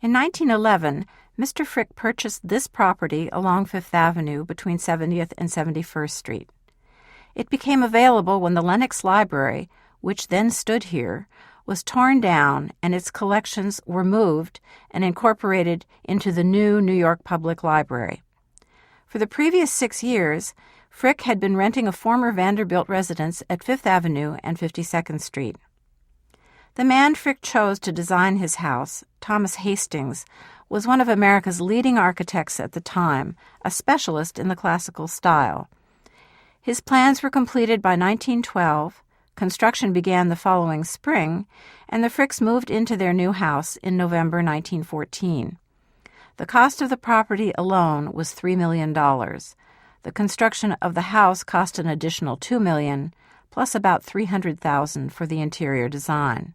In 1911, Mr. Frick purchased this property along Fifth Avenue between 70th and 71st Street. It became available when the Lenox Library, which then stood here, was torn down and its collections were moved and incorporated into the new New York Public Library. For the previous 6 years, Frick had been renting a former Vanderbilt residence at Fifth Avenue and 52nd Street. The man Frick chose to design his house, Thomas Hastings, was one of America's leading architects at the time, a specialist in the classical style. His plans were completed by 1912, construction began the following spring, and the Fricks moved into their new house in November 1914. The cost of the property alone was $3 million. The construction of the house cost an additional $2 million, plus about $300,000 for the interior design.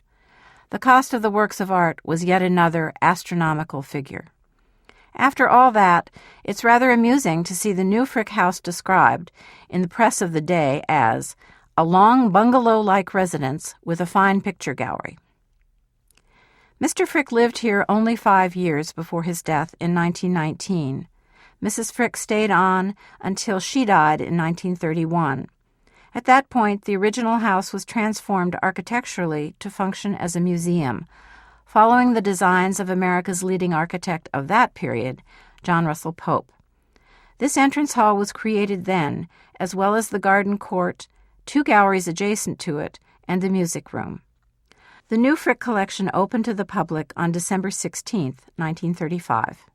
The cost of the works of art was yet another astronomical figure. After all that, it's rather amusing to see the new Frick house described in the press of the day as a long bungalow-like residence with a fine picture gallery. Mr. Frick lived here only 5 years before his death in 1919. Mrs. Frick stayed on until she died in 1931. At that point, the original house was transformed architecturally to function as a museum, following the designs of America's leading architect of that period, John Russell Pope. This entrance hall was created then, as well as the garden court, 2 galleries adjacent to it, and the music room. The new Frick collection opened to the public on December 16, 1935.